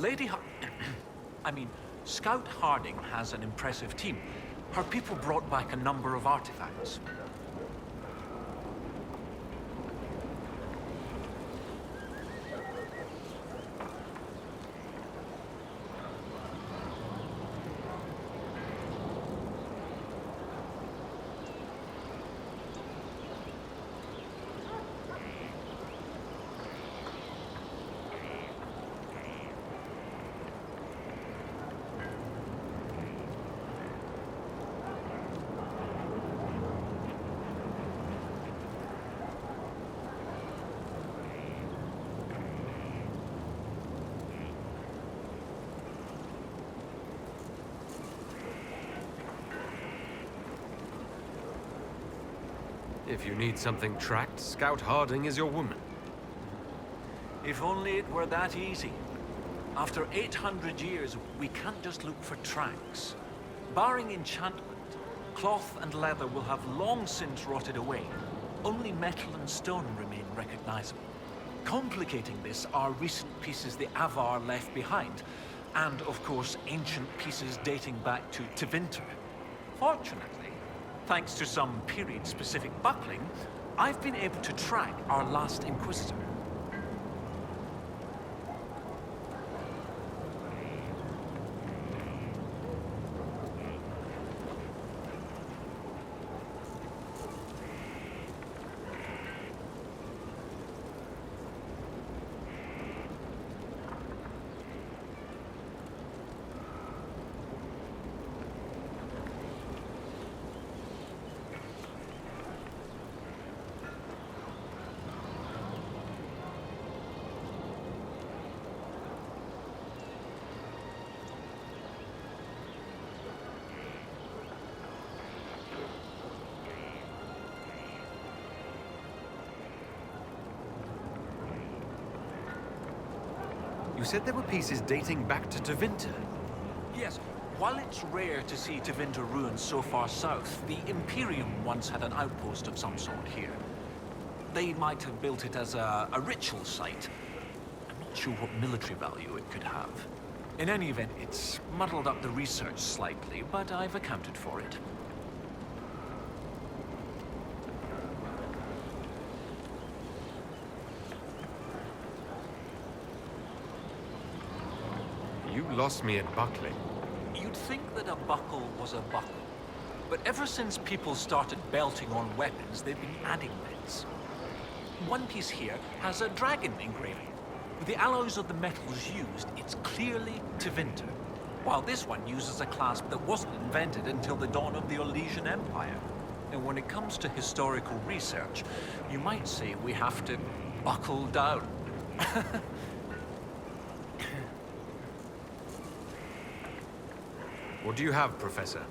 Lady Har- I mean, Scout Harding has an impressive team. Her people brought back a number of artifacts. If you need something tracked, Scout Harding is your woman. If only it were that easy. After 800 years, we can't just look for tracks. Barring enchantment, cloth and leather will have long since rotted away. Only metal and stone remain recognizable. Complicating this are recent pieces the Avvar left behind, and of course ancient pieces dating back to Tevinter. Fortunately, thanks to some period-specific buckling, I've been able to track our last Inquisitor. You said there were pieces dating back to Tevinter. Yes, while it's rare to see Tevinter ruins so far south, the Imperium once had an outpost of some sort here. They might have built it as a ritual site. I'm not sure what military value it could have. In any event, it's muddled up the research slightly, but I've accounted for it. You lost me at buckling. You'd think that a buckle was a buckle. But ever since people started belting on weapons, they've been adding bits. One piece here has a dragon engraving. With the alloys of the metals used, it's clearly Tevinter. While this one uses a clasp that wasn't invented until the dawn of the Orlaisian Empire. And when it comes to historical research, you might say we have to buckle down. What do you have, Professor?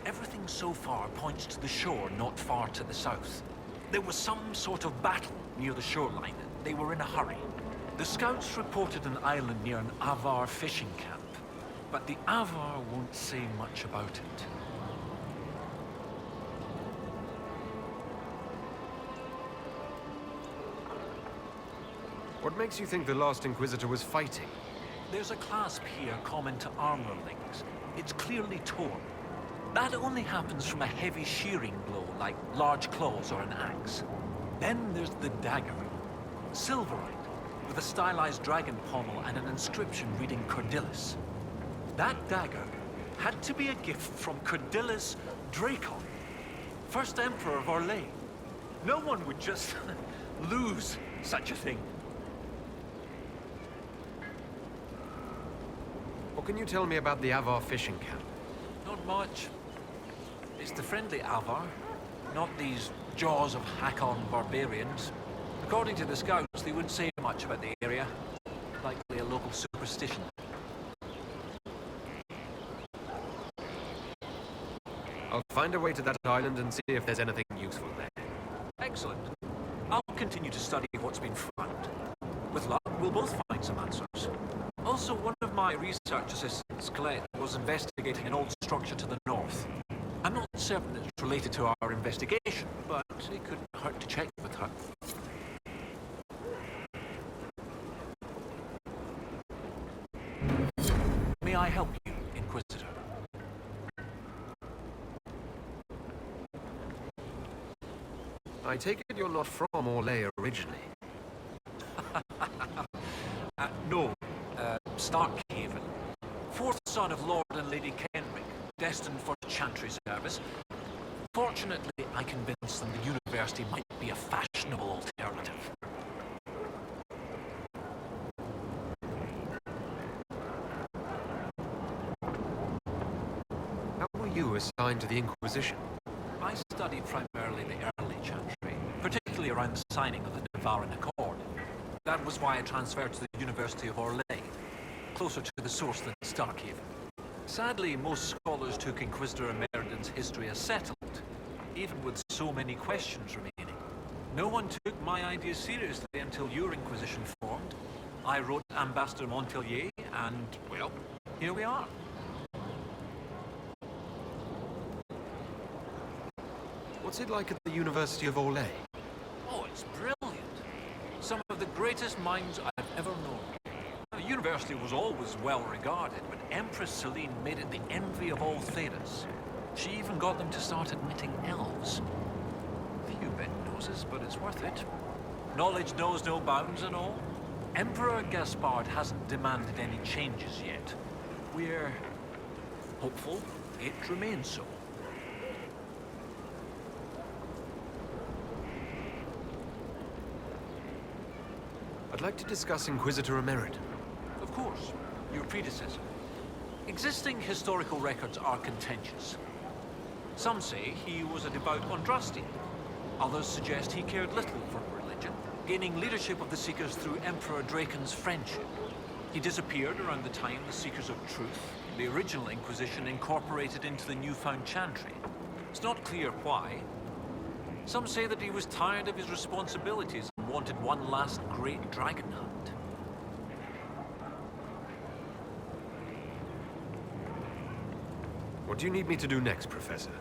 Everything so far points to the shore not far to the south. There was some sort of battle near the shoreline. They were in a hurry. The scouts reported an island near an Avvar fishing camp, but the Avvar won't say much about it. What makes you think the last Inquisitor was fighting? There's a clasp here common to armor links. It's clearly torn. That only happens from a heavy shearing blow, like large claws or an axe. Then there's the dagger. Silverite, with a stylized dragon pommel and an inscription reading Cordilis. That dagger had to be a gift from Cordilis Dracon, first Emperor of Orlais. No one would just lose such a thing. What can you tell me about the Avvar fishing camp? Not much. It's the friendly Avvar, not these jaws of Hakon barbarians. According to the scouts, they wouldn't say much about the area. Likely a local superstition. I'll find a way to that island and see if there's anything useful there. Excellent. I'll continue to study what's been found. With luck, we'll both find some answers. Also, one of my research assistants, Colette, was investigating an old structure to the north. I'm not certain it's related to our investigation, but it couldn't hurt to check with her. I take it you're not from Orlais originally. No, Starkhaven. Fourth son of Lord and Lady Kenric, destined for chantry service. Fortunately, I convinced them the university might be a fashionable alternative. How were you assigned to the Inquisition? I studied primarily the early chantry, particularly around the signing of the Avvar Accord. That was why I transferred to the University of Orlais, closer to the source than Starkhaven. Sadly, most scholars took Inquisitor Ameridan's history as settled, even with so many questions remaining. No one took my ideas seriously until your Inquisition formed. I wrote Ambassador Montpellier, and, well, here we are. What's it like at the University of Orlais? Oh, it's brilliant. Some of the greatest minds I've ever known. The university was always well regarded, but Empress Celine made it the envy of all Thedas. She even got them to start admitting elves. Few bit noses, but it's worth it. Knowledge knows no bounds and all. Emperor Gaspard hasn't demanded any changes yet. We're hopeful it remains so. I'd like to discuss Inquisitor Ameridan. Of course, your predecessor. Existing historical records are contentious. Some say he was a devout Andrastian. Others suggest he cared little for religion, gaining leadership of the Seekers through Emperor Draken's friendship. He disappeared around the time the Seekers of Truth, the original Inquisition, incorporated into the newfound Chantry. It's not clear why. Some say that he was tired of his responsibilities and wanted one last great dragon hunt. What do you need me to do next, Professor?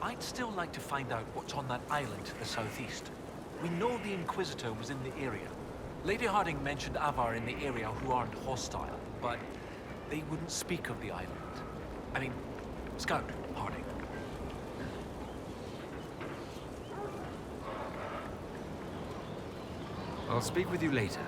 I'd still like to find out what's on that island to the southeast. We know the Inquisitor was in the area. Lady Harding mentioned Avvar in the area who aren't hostile, but they wouldn't speak of the island. I mean, Scout Harding. I'll speak with you later.